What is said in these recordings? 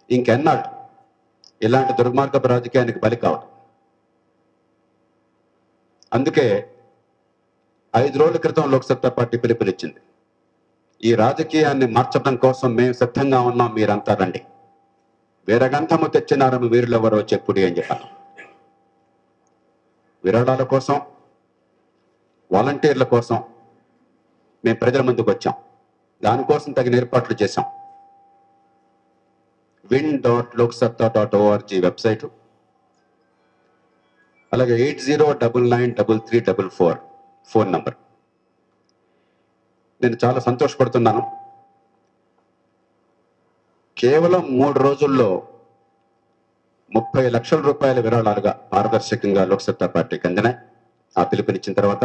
ఇంకెన్నాళ్ళు ఇలాంటి దుర్మార్గపు రాజకీయానికి బలి కావడం. అందుకే 5 రోజుల క్రితం లోక్సత్తా పార్టీ పిలుపునిచ్చింది. ఈ రాజకీయాన్ని మార్చడం కోసం మేము సిద్ధంగా ఉన్నాం, మీరంతా రండి, వీరగంధము తెచ్చినారము వీరులెవరో చెప్పుడి అని చెప్పాను. విరాళాల కోసం, వాలంటీర్ల కోసం మేము ప్రజల ముందుకు వచ్చాం. దానికోసం తగిన ఏర్పాట్లు చేశాం. win.loksatta.org వెబ్సైటు, అలాగే 80993344 ఫోన్ నంబర్. నేను చాలా సంతోషపడుతున్నాను. కేవలం 3 రోజుల్లో 30 లక్షల రూపాయల విరాళాలుగా పారదర్శకంగా లోక్సత్తా పార్టీకి అందినాయి. ఆ పిలుపునిచ్చిన తర్వాత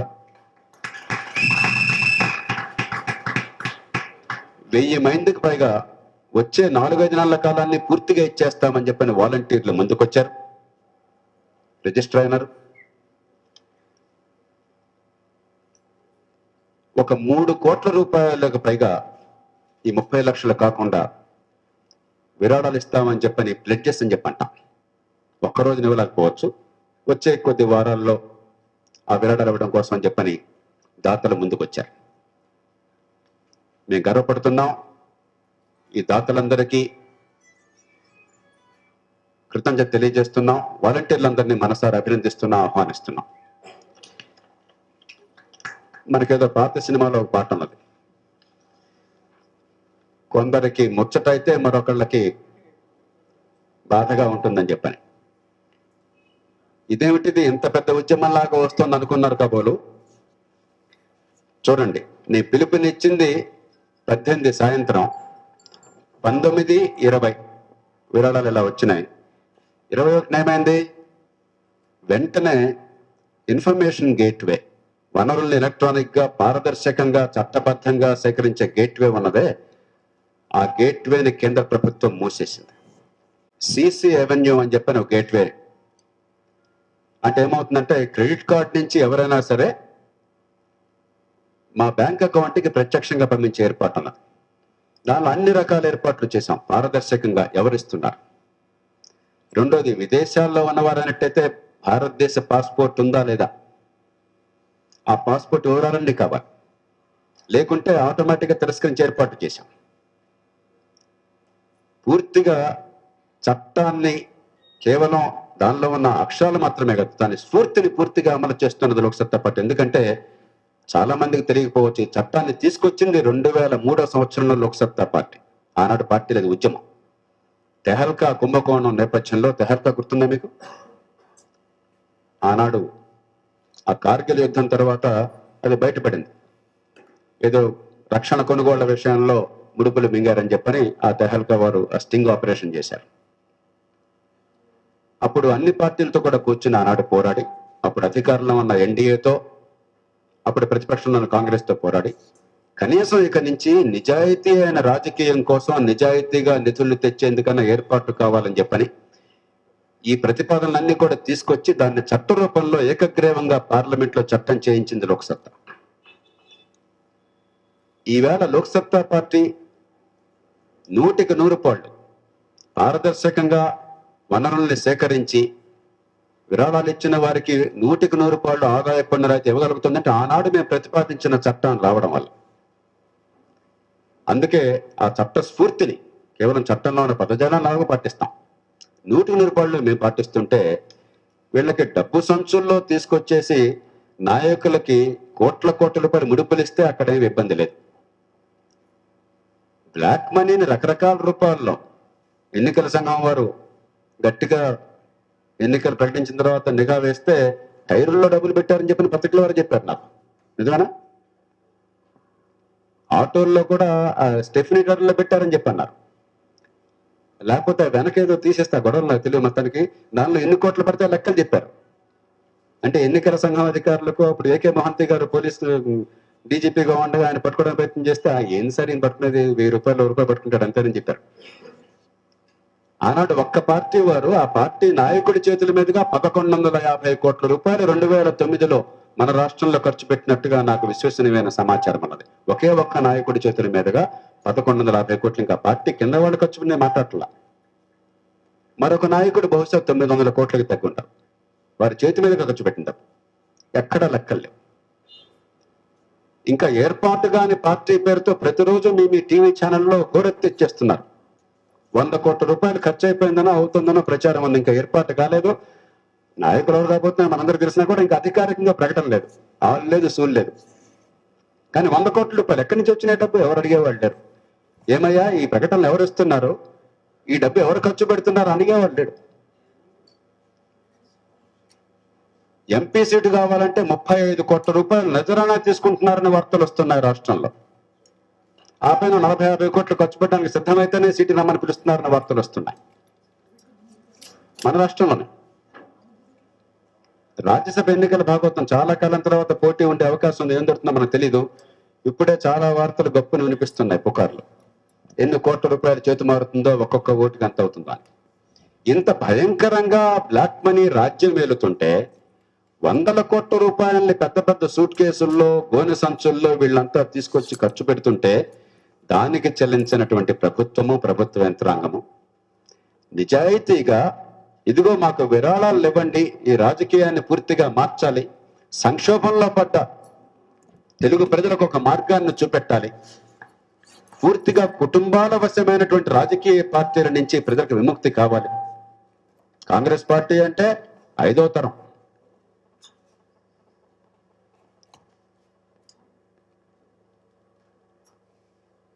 1000 మందికి పైగా వచ్చే 4-5 నెలల కాలాన్ని పూర్తిగా ఇచ్చేస్తామని చెప్పని వాలంటీర్లు ముందుకొచ్చారు, రిజిస్టర్ అయినారు. ఒక 3 కోట్ల రూపాయలకు పైగా ఈ 30 లక్షలు కాకుండా విరాళాలు ఇస్తామని చెప్పని ప్లెడ్జెస్ అని చెప్పంటాం. ఒక్కరోజు ఇవ్వలేకపోవచ్చు, వచ్చే కొద్ది వారాల్లో ఆ విరాళాలు ఇవ్వడం కోసం అని చెప్పని దాతలు ముందుకొచ్చారు. మేము గర్వపడుతున్నాం. ఈ దాతలందరికీ కృతజ్ఞత తెలియజేస్తున్నాం. వాలంటీర్లందరినీ మనసారా అభినందిస్తున్నాం, ఆహ్వానిస్తున్నాం. మనకేదో పాత సినిమాలో ఒక పాట ఉన్నది, కొందరికి ముచ్చటైతే మరొకళ్ళకి బాధగా ఉంటుందని చెప్పని. ఇదేమిటిది ఇంత పెద్ద ఉద్యమంలాగా వస్తుంది అనుకున్నారు కాబోలు. చూడండి, నీ పిలుపునిచ్చింది 18 సాయంత్రం, 19:20 విరాళాలు ఇలా వచ్చినాయి. 21 ఏమైంది? వెంటనే ఇన్ఫర్మేషన్ గేట్వే, వనరుల్ని ఎలక్ట్రానిక్గా పారదర్శకంగా చట్టబద్ధంగా సేకరించే గేట్వే ఉన్నదే, ఆ గేట్వేని కేంద్ర ప్రభుత్వం మూసేసింది. సిసి అవెన్యూ అని చెప్పని ఒక గేట్వే. అంటే ఏమవుతుందంటే, క్రెడిట్ కార్డ్ నుంచి ఎవరైనా సరే మా బ్యాంక్ అకౌంట్కి ప్రత్యక్షంగా పంపించే ఏర్పాటు ఉన్నది. దానిలో అన్ని రకాల ఏర్పాట్లు చేశాం, పారదర్శకంగా ఎవరిస్తున్నారు. రెండోది, విదేశాల్లో ఉన్నవారు అన్నట్టయితే భారతదేశ పాస్పోర్ట్ ఉందా లేదా, ఆ పాస్పోర్ట్ వివరాలన్నీ కావాలి, లేకుంటే ఆటోమేటిక్గా తిరస్కరించే ఏర్పాటు చేశాం. పూర్తిగా చట్టాన్ని కేవలం దానిలో ఉన్న అక్షరాలు మాత్రమే కాదు, దాని స్ఫూర్తిని పూర్తిగా అమలు చేస్తున్నది లోక్సత్తా పార్టీ. ఎందుకంటే చాలా మందికి తెలియకపోవచ్చు, ఈ చట్టాన్ని తీసుకొచ్చింది 2003 సంవత్సరంలో లోక్సత్తా పార్టీ. ఆనాడు పార్టీ లేదు, ఉద్యమం. తెహల్కా కుంభకోణం నేపథ్యంలో, తెహల్కా గుర్తుందా మీకు? ఆనాడు ఆ కార్గిల్ యుద్ధం తర్వాత అది బయటపడింది. ఏదో రక్షణ కొనుగోళ్ల విషయంలో ముడుపులు మింగారని చెప్పని ఆ తెహల్కా వారు ఆ స్టింగ్ ఆపరేషన్ చేశారు. అప్పుడు అన్ని పార్టీలతో కూడా కూర్చుని ఆనాడు పోరాడి, అప్పుడు అధికారంలో ఉన్న ఎన్డీఏతో, అప్పుడు ప్రతిపక్షంలో ఉన్న కాంగ్రెస్తో పోరాడి, కనీసం ఇక నుంచి నిజాయితీ అయిన రాజకీయం కోసం నిజాయితీగా నిధులు తెచ్చేందుకన్నా ఏర్పాట్లు కావాలని చెప్పని ఈ ప్రతిపాదనలన్నీ కూడా తీసుకొచ్చి దాన్ని చట్ట రూపంలో ఏకగ్రీవంగా పార్లమెంట్లో చట్టం చేయించింది లోక్సత్తా. ఈవేళ లోక్సత్తా పార్టీ 100కి 100 పారదర్శకంగా వనరుల్ని సేకరించి విరాళాలు ఇచ్చిన వారికి 100కి 100 ఆదాయ పన్ను రాయితీ ఇవ్వగలుగుతుందంటే ఆనాడు మేము ప్రతిపాదించిన చట్టం రావడం వల్ల. అందుకే ఆ చట్ట స్ఫూర్తిని కేవలం చట్టంలో ఉన్న పదజాలాలను పాటిస్తాం, 100కి 100 మేము పాటిస్తుంటే, వీళ్ళకి డబ్బు సంచుల్లో తీసుకొచ్చేసి నాయకులకి కోట్ల రూపాయలు ముడుపులు ఇస్తే అక్కడేమి ఇబ్బంది లేదు. బ్లాక్ మనీని రకరకాల రూపాల్లో ఎన్నికల సంఘం వారు గట్టిగా ఎన్నికలు ప్రకటించిన తర్వాత నిఘా వేస్తే టైరుల్లో డబ్బులు పెట్టారని చెప్పిన పత్రికల వారు చెప్పారు నాకు. నిజమేనా? ఆటోల్లో కూడా స్టెఫినీ టైర్లో పెట్టారని చెప్పన్నారు. లేకపోతే వెనకేదో తీసేస్తా గొడవలు నాకు తెలియదు మొత్తానికి. దానిలో ఎన్ని కోట్లు పడితే లెక్కలు చెప్పారు. అంటే ఎన్నికల సంఘం అధికారులకు అప్పుడు ఏకే మహంతి గారు పోలీసు డీజీపీగా ఉండగా ఆయన పట్టుకోవడానికి ప్రయత్నం చేస్తే ఏం సార్ ఈయన పట్టుకునేది 1000 రూపాయలు పట్టుకుంటాడు అంతేనని చెప్పారు. ఆనాడు ఒక్క పార్టీ వారు ఆ పార్టీ నాయకుడి చేతుల మీదుగా 1150 కోట్ల రూపాయలు 2009లో మన రాష్ట్రంలో ఖర్చు పెట్టినట్టుగా నాకు విశ్వసనీయమైన సమాచారం అన్నది. ఒకే ఒక్క నాయకుడి చేతుల మీదుగా 1150 కోట్లు. ఇంకా పార్టీ కింద వాళ్ళు ఖర్చు మాట్లాడట్లా. మరొక నాయకుడు బహుశా 900 కోట్లకి తగ్గుంటారు. వారి చేతి మీద ఖర్చు పెట్టిన డబ్బు ఎక్కడా లెక్కలేవు. ఇంకా ఏర్పాటు కాని పార్టీ పేరుతో ప్రతిరోజు మీ టీవీ ఛానల్లో గోరెత్తిచ్చేస్తున్నారు. 100 కోట్ల రూపాయలు ఖర్చు అయిపోయిందనో అవుతుందనో ప్రచారం ఉంది. ఇంకా ఏర్పాటు కాలేదు. నాయకులు ఎవరు రాబోతున్నా మనందరూ తెలిసినా కూడా ఇంకా అధికారికంగా ప్రకటన లేదు, ఆలు లేదు, సూలు లేదు. కానీ 100 కోట్ల రూపాయలు ఎక్కడి నుంచి వచ్చిన డబ్బు ఎవరు అడిగేవాళ్ళు లేరు. ఏమయ్యా ఈ ప్రకటనలు ఎవరు ఇస్తున్నారు, ఈ డబ్బు ఎవరు ఖర్చు పెడుతున్నారు అడిగేవాళ్ళు లేడు. ఎంపీ సీటు కావాలంటే 35 కోట్ల రూపాయలు నజరానా తీసుకుంటున్నారని వార్తలు వస్తున్నాయి రాష్ట్రంలో. ఆ పైన 40-50 కోట్లు ఖర్చు పెట్టడానికి సిద్ధమైతేనే సీటు రమ్మని పిలుస్తున్నారని వార్తలు వస్తున్నాయి మన రాష్ట్రంలోనే. రాజ్యసభ ఎన్నికల భాగవతం చాలా కాలం తర్వాత పోటీ ఉండే అవకాశం ఉంది. ఏం దొరుకుతుందో మనకు తెలీదు. ఇప్పుడే చాలా వార్తలు గొప్పను వినిపిస్తున్నాయి, పుకార్లు. ఎన్ని కోట్ల రూపాయలు చేతు మారుతుందో, ఒక్కొక్క ఓటుకి ఎంత అవుతుందో అని. ఇంత భయంకరంగా బ్లాక్ మనీ రాజ్యం వెళుతుంటే 100 కోట్ల రూపాయలని పెద్ద పెద్ద సూట్ కేసుల్లో, గోనె సంచుల్లో వీళ్ళంతా తీసుకొచ్చి ఖర్చు పెడుతుంటే దానికి చెల్లించినటువంటి ప్రభుత్వము, ప్రభుత్వ యంత్రాంగము నిజాయితీగా ఇదిగో మాకు విరాళాలు ఇవ్వండి, ఈ రాజకీయాన్ని పూర్తిగా మార్చాలి, సంక్షోభంలో పడ్డ తెలుగు ప్రజలకు ఒక మార్గాన్ని చూపెట్టాలి, పూర్తిగా కుటుంబాల వశమైనటువంటి రాజకీయ పార్టీల నుంచి ప్రజలకు విముక్తి కావాలి. కాంగ్రెస్ పార్టీ అంటే 5వ తరం.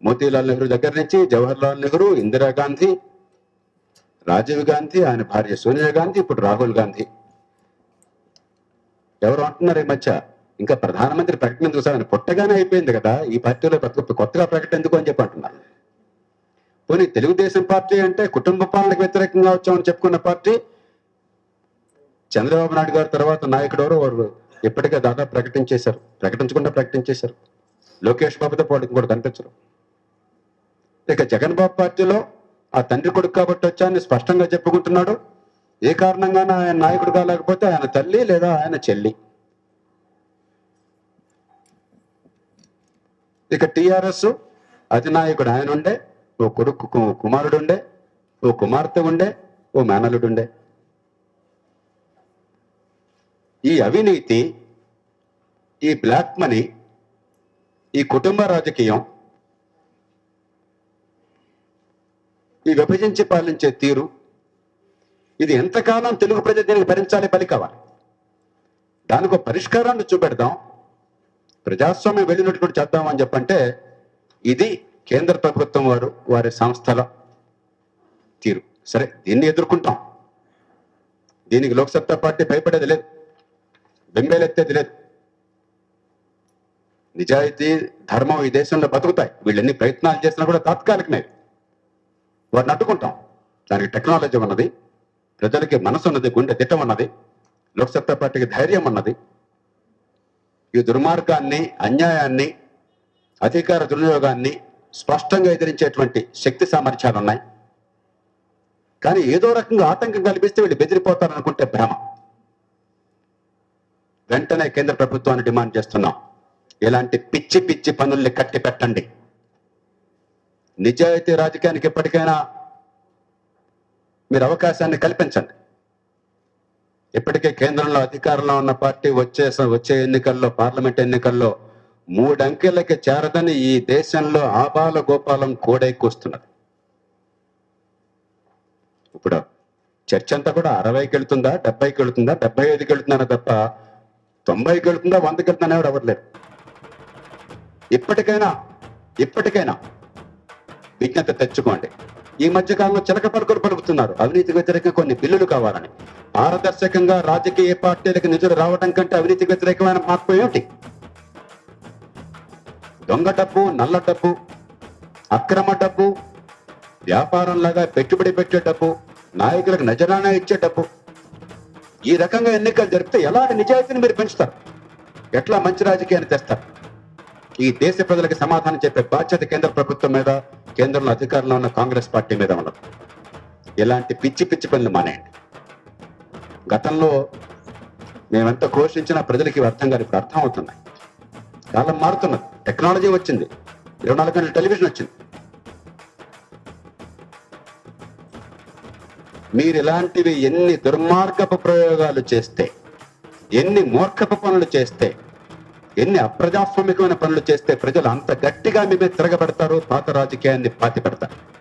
మోతీలాల్ నెహ్రూ దగ్గర నుంచి జవహర్లాల్ నెహ్రూ, ఇందిరాగాంధీ, రాజీవ్ గాంధీ, ఆయన భార్య సోనియా గాంధీ, ఇప్పుడు రాహుల్ గాంధీ. ఎవరు అంటున్నారు ఈ మధ్య ఇంకా ప్రధానమంత్రి ప్రకటన ఎందుకు సార్, ఆయన పుట్టగానే అయిపోయింది కదా, ఈ పార్టీలో కొత్తగా ప్రకటన ఎందుకు అని చెప్పి అంటున్నారు. పోనీ తెలుగుదేశం పార్టీ అంటే కుటుంబ పాలనకు వ్యతిరేకంగా వచ్చామని చెప్పుకున్న పార్టీ. చంద్రబాబు నాయుడు గారి తర్వాత నాయకుడు ఎవరు వారు ఇప్పటికే దాదాపు ప్రకటించేశారు. లోకేష్ బాబుతో పాటు కూడా కనిపించరు. ఇక జగన్ బాబు పార్టీలో ఆ తండ్రి కొడుకు కాబట్టి వచ్చాయని స్పష్టంగా చెప్పుకుంటున్నాడు. ఏ కారణంగానే ఆయన నాయకుడు కాలేకపోతే ఆయన తల్లి లేదా ఆయన చెల్లి. ఇక టిఆర్ఎస్ అధినాయకుడు ఆయన ఉండే, ఓ కొడుకు కుమారుడు ఉండే, ఓ కుమార్తె ఉండే, ఓ మేనలుడు ఉండే. ఈ అవినీతి, ఈ బ్లాక్ మనీ, ఈ కుటుంబ రాజకీయం, ఈ విభజించి పాలించే తీరు, ఇది ఎంతకాలం తెలుగు ప్రజలు దీనికి భరించాలి, బలి కావాలి. దానికి ఒక పరిష్కారాన్ని చూపెడదాం, ప్రజాస్వామ్యం వెళ్ళినట్టు కూడా చేద్దామని చెప్పంటే ఇది కేంద్ర ప్రభుత్వం వారి సంస్థల తీరు. సరే, దీన్ని ఎదుర్కొంటాం. దీనికి లోక్సత్తా పార్టీ భయపడేది లేదు, బెంబేలెత్తేది లేదు. నిజాయితీ, ధర్మం ఈ దేశంలో బతుకుతాయి. వీళ్ళు ఎన్ని ప్రయత్నాలు చేసినా కూడా తాత్కాలికమే. వారిని అడ్డుకుంటాం. దానికి టెక్నాలజీ ఉన్నది, ప్రజలకి మనసు ఉన్నది, గుండె దిట్టం ఉన్నది, లోక్సత్తా పార్టీకి ధైర్యం ఉన్నది. ఈ దుర్మార్గాన్ని, అన్యాయాన్ని, అధికార దుర్వినియోగాన్ని స్పష్టంగా ఎదిరించేటువంటి శక్తి సామర్థ్యాలు ఉన్నాయి. కానీ ఏదో రకంగా ఆటంకం కల్పిస్తే వీళ్ళు బెదిరిపోతారనుకుంటే భ్రమ. వెంటనే కేంద్ర ప్రభుత్వాన్ని డిమాండ్ చేస్తున్నాం, ఇలాంటి పిచ్చి పిచ్చి పనుల్ని కట్టి పెట్టండి. నిజాయితీ రాజకీయానికి ఎప్పటికైనా మీరు అవకాశాన్ని కల్పించండి. ఇప్పటికే కేంద్రంలో అధికారంలో ఉన్న పార్టీ వచ్చే ఎన్నికల్లో, పార్లమెంట్ ఎన్నికల్లో 3 అంకెలకి చేరదని ఈ దేశంలో ఆబాల గోపాలం కూడైకూస్తున్నది. ఇప్పుడు చర్చ అంతా కూడా 60కి వెళుతుందా, 70కి వెళుతుందా, 75కి వెళుతుందా తప్ప 90కి వెళుతుందా, 100కి వెళుతుందా ఎవరు లేరు. ఇప్పటికైనా విజ్ఞత తెచ్చుకోండి. ఈ మధ్య కాలంలో చిలక పలుకులు పలుకుతున్నారు, అవినీతి వ్యతిరేకంగా కొన్ని బిల్లులు కావాలని. పారదర్శకంగా రాజకీయ పార్టీలకు నిధులు రావడం కంటే అవినీతి వ్యతిరేకమైన మార్పు ఏమిటి? దొంగ డబ్బు, నల్ల డబ్బు, అక్రమ డబ్బు, వ్యాపారంలాగా పెట్టుబడి పెట్టే డబ్బు, నాయకులకు నజరానా ఇచ్చే డబ్బు, ఈ రకంగా ఎన్నికలు జరిపితే ఎలాంటి నిజాయితీని మీరు పెంచుతారు? ఎట్లా మంచి రాజకీయాన్ని తెస్తారు? ఈ దేశ ప్రజలకు సమాధానం చెప్పే బాధ్యత కేంద్ర ప్రభుత్వం మీద, కేంద్రంలో అధికారంలో ఉన్న కాంగ్రెస్ పార్టీ మీద ఉన్నది. ఇలాంటి పిచ్చి పిచ్చి పనులు మానేయండి. గతంలో మేమెంత ఘోషించినా ప్రజలకి అర్థం కాదు, ఇప్పుడు అర్థం అవుతున్నాయి. కాలం మారుతున్నది, టెక్నాలజీ వచ్చింది, 24 గంటల టెలివిజన్ వచ్చింది. మీరు ఇలాంటివి ఎన్ని దుర్మార్గపు ప్రయోగాలు చేస్తే, ఎన్ని మూర్ఖపు పనులు చేస్తే, ఎన్ని అప్రజాస్వామికమైన పనులు చేస్తే ప్రజలు అంత గట్టిగా మీ మీద తిరగబడతారు, పాత రాజకీయాన్ని పాతి పెడతారు.